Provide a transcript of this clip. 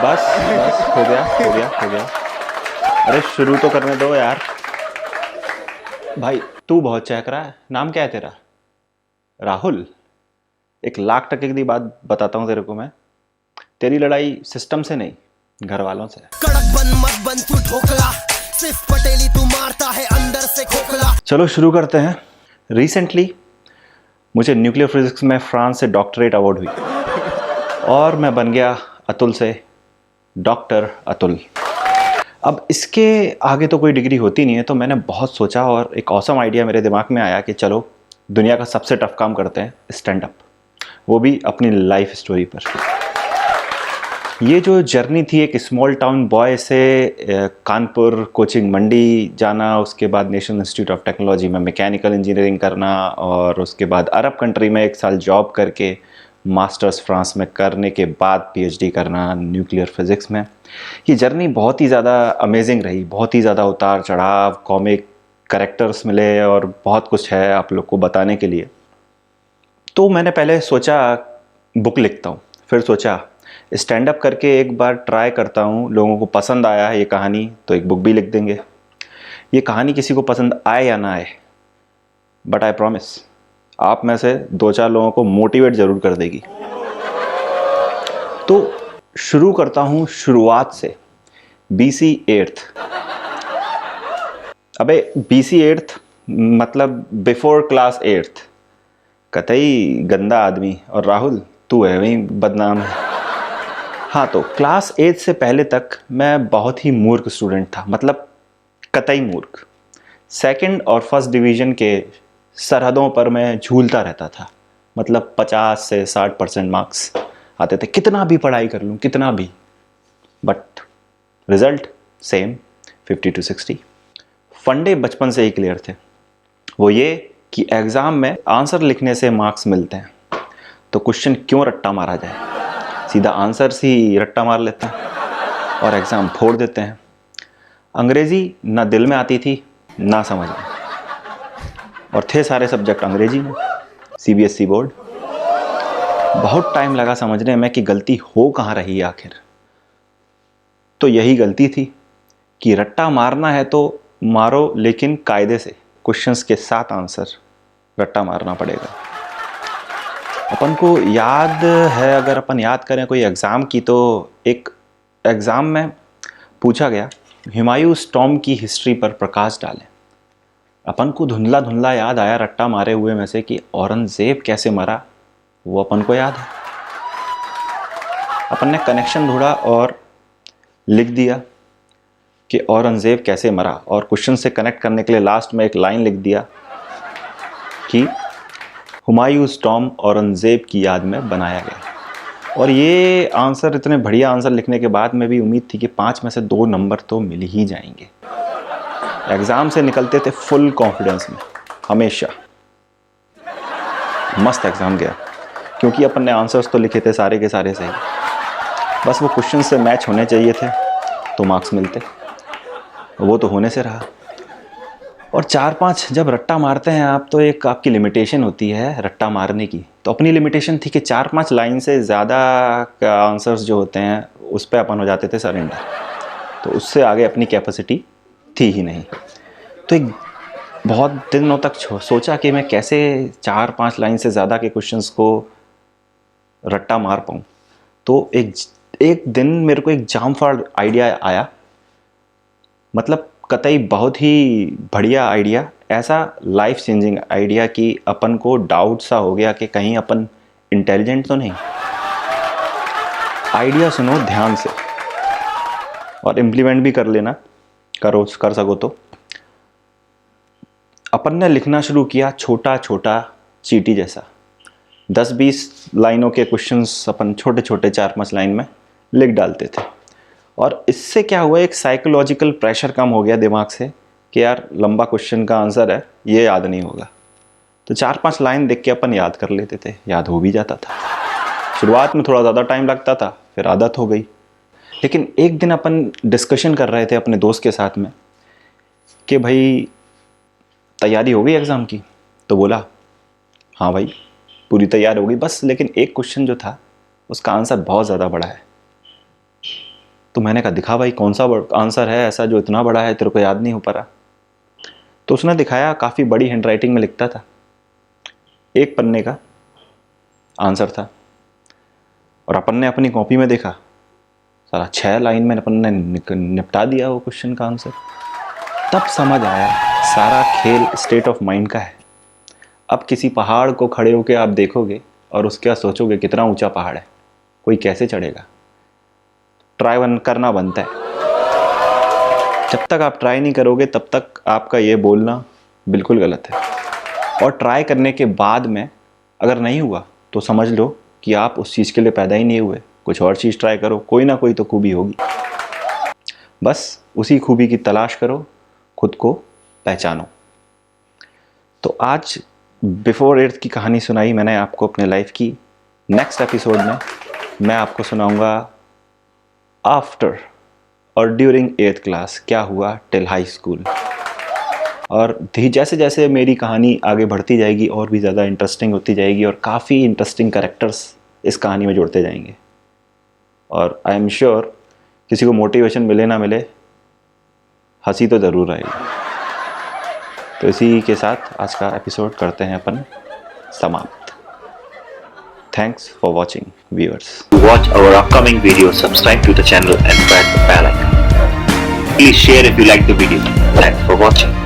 बस बस हो गया हो गया हो गया। अरे शुरू तो करने दो यार। भाई तू बहुत चहक रहा है, नाम क्या है तेरा? राहुल। 1 लाख टके की बात बताता हूँ तेरे को मैं। तेरी लड़ाई सिस्टम से नहीं, घर वालों से है। कड़क बन मत बन तू ढोकला, सिर्फ पटेली तू मारता है अंदर से खोखला। चलो शुरू करते हैं। रिसेंटली मुझे न्यूक्लियर फिजिक्स में फ्रांस से डॉक्टरेट अवार्ड हुई और मैं बन गया अतुल से डॉक्टर अतुल। अब इसके आगे तो कोई डिग्री होती नहीं है, तो मैंने बहुत सोचा और एक ऑसम आइडिया मेरे दिमाग में आया कि चलो दुनिया का सबसे टफ काम करते हैं, स्टैंड अप, वो भी अपनी लाइफ स्टोरी पर। ये जो जर्नी थी एक स्मॉल टाउन बॉय से कानपुर कोचिंग मंडी जाना, उसके बाद नेशनल इंस्टीट्यूट ऑफ टेक्नोलॉजी में मैकेनिकल इंजीनियरिंग करना और उसके बाद अरब कंट्री में 1 साल जॉब करके मास्टर्स फ्रांस में करने के बाद पीएचडी करना न्यूक्लियर फिज़िक्स में। ये जर्नी बहुत ही ज़्यादा अमेजिंग रही, बहुत ही ज़्यादा उतार चढ़ाव, कॉमिक कैरेक्टर्स मिले और बहुत कुछ है आप लोग को बताने के लिए। तो मैंने पहले सोचा बुक लिखता हूँ, फिर सोचा स्टैंड अप करके एक बार ट्राई करता हूँ, लोगों को पसंद आया है ये कहानी तो एक बुक भी लिख देंगे। ये कहानी किसी को पसंद आए या ना आए, बट आई प्रॉमिस आप में से 2-4 लोगों को मोटिवेट ज़रूर कर देगी। तो शुरू करता हूँ शुरुआत से, BC 8th। अबे BC 8th मतलब बिफोर क्लास 8th। कतई गंदा आदमी, और राहुल तू है वही बदनाम है। हाँ, तो क्लास 8 से पहले तक मैं बहुत ही मूर्ख स्टूडेंट था, मतलब कतई मूर्ख। सेकंड और फर्स्ट डिवीज़न के सरहदों पर मैं झूलता रहता था, मतलब 50 से 60% मार्क्स आते थे, कितना भी पढ़ाई कर लूँ कितना भी, बट रिजल्ट सेम 50 to 60। फंडे बचपन से ही क्लियर थे, वो ये कि एग्ज़ाम में आंसर लिखने से मार्क्स मिलते हैं, तो क्वेश्चन क्यों रट्टा मारा जाए, सीधा आंसर से ही रट्टा मार लेते हैं और एग्ज़ाम फोड़ देते हैं। अंग्रेज़ी ना दिल में आती थी ना समझ में, और थे सारे सब्जेक्ट अंग्रेजी में, CBSE बोर्ड। बहुत टाइम लगा समझने में कि गलती हो कहाँ रही है आखिर। तो यही गलती थी कि रट्टा मारना है तो मारो, लेकिन कायदे से, क्वेश्चंस के साथ आंसर रट्टा मारना पड़ेगा। अपन को याद है, अगर अपन याद करें कोई एग्ज़ाम की, तो एक एग्ज़ाम में पूछा गया हुमायूंस टॉम्ब की हिस्ट्री पर प्रकाश डालें। अपन को धुंधला धुंधला याद आया रट्टा मारे हुए में से कि औरंगज़ेब कैसे मरा, वो अपन को याद है। अपन ने कनेक्शन ढूंढा और लिख दिया कि औरंगज़ेब कैसे मरा, और क्वेश्चन से कनेक्ट करने के लिए लास्ट में एक लाइन लिख दिया कि हुमायूंस टॉम्ब औरंगज़ेब की याद में बनाया गया। और ये आंसर, इतने बढ़िया आंसर लिखने के बाद में भी उम्मीद थी कि 5 में से 2 नंबर तो मिल ही जाएंगे। एग्ज़ाम से निकलते थे फुल कॉन्फिडेंस में, हमेशा मस्त एग्ज़ाम गया, क्योंकि अपन ने आंसर्स तो लिखे थे सारे के सारे सही, बस वो क्वेश्चन से मैच होने चाहिए थे तो मार्क्स मिलते, वो तो होने से रहा। और 4-5 जब रट्टा मारते हैं आप, तो एक आपकी लिमिटेशन होती है रट्टा मारने की, तो अपनी लिमिटेशन थी कि 4-5 लाइन से ज़्यादा का आंसर्स जो होते हैं उस पर अपन हो जाते थे सरेंडर, तो उससे आगे अपनी कैपेसिटी थी ही नहीं। तो एक बहुत दिनों तक सोचा कि मैं कैसे 4-5 लाइन से ज़्यादा के क्वेश्चंस को रट्टा मार पाऊँ। तो एक दिन मेरे को एक जामफाड़ आइडिया आया, मतलब कतई बहुत ही बढ़िया आइडिया, ऐसा लाइफ चेंजिंग आइडिया कि अपन को डाउट सा हो गया कि कहीं अपन इंटेलिजेंट तो नहीं। आइडिया सुनो ध्यान से और इम्प्लीमेंट भी कर लेना, कर सको तो। अपन ने लिखना शुरू किया छोटा छोटा चीटी जैसा, 10-20 लाइनों के क्वेश्चंस अपन छोटे छोटे 4-5 लाइन में लिख डालते थे। और इससे क्या हुआ, एक साइकोलॉजिकल प्रेशर कम हो गया दिमाग से कि यार लंबा क्वेश्चन का आंसर है, ये याद नहीं होगा, तो 4-5 लाइन देख के अपन याद कर लेते थे, याद हो भी जाता था। शुरुआत में थोड़ा ज़्यादा टाइम लगता था, फिर आदत हो गई। लेकिन एक दिन अपन डिस्कशन कर रहे थे अपने दोस्त के साथ में कि भाई तैयारी हो गई एग्ज़ाम की, तो बोला हाँ भाई पूरी तैयार हो गई, बस लेकिन एक क्वेश्चन जो था उसका आंसर बहुत ज़्यादा बड़ा है। तो मैंने कहा दिखा भाई कौन सा आंसर है ऐसा जो इतना बड़ा है तेरे को याद नहीं हो पा रहा। तो उसने दिखाया, काफ़ी बड़ी हैंडराइटिंग में लिखता था, 1 पन्ने का आंसर था। और अपन ने अपनी कॉपी में देखा, सारा 6 लाइन में अपन ने निपटा दिया वो क्वेश्चन का आंसर। तब समझ आया सारा खेल स्टेट ऑफ माइंड का है। अब किसी पहाड़ को खड़े होकर आप देखोगे और उसके बाद सोचोगे कितना ऊंचा पहाड़ है, कोई कैसे चढ़ेगा। ट्राई करना बनता है। जब तक आप ट्राई नहीं करोगे तब तक आपका ये बोलना बिल्कुल गलत है। और ट्राई करने के बाद में अगर नहीं हुआ तो समझ लो कि आप उस चीज़ के लिए पैदा ही नहीं हुए, कुछ और चीज़ ट्राई करो, कोई ना कोई तो खूबी होगी। बस उसी खूबी की तलाश करो, खुद को पहचानो। तो आज बिफोर 8th की कहानी सुनाई मैंने आपको अपने लाइफ की। नेक्स्ट एपिसोड में मैं आपको सुनाऊंगा आफ्टर और ड्यूरिंग 8th क्लास क्या हुआ टिल हाई स्कूल। और जैसे जैसे मेरी कहानी आगे बढ़ती जाएगी और भी ज़्यादा इंटरेस्टिंग होती जाएगी और काफ़ी इंटरेस्टिंग कैरेक्टर्स इस कहानी में जुड़ते जाएंगे। और आई एम श्योर किसी को मोटिवेशन मिले ना मिले, हंसी तो ज़रूर आएगी। तो इसी के साथ आज का एपिसोड करते हैं अपन समाप्त। Thanks for watching, viewers. To watch our upcoming videos, subscribe to the channel and press the bell icon. Please share if you like the video. Thanks for watching.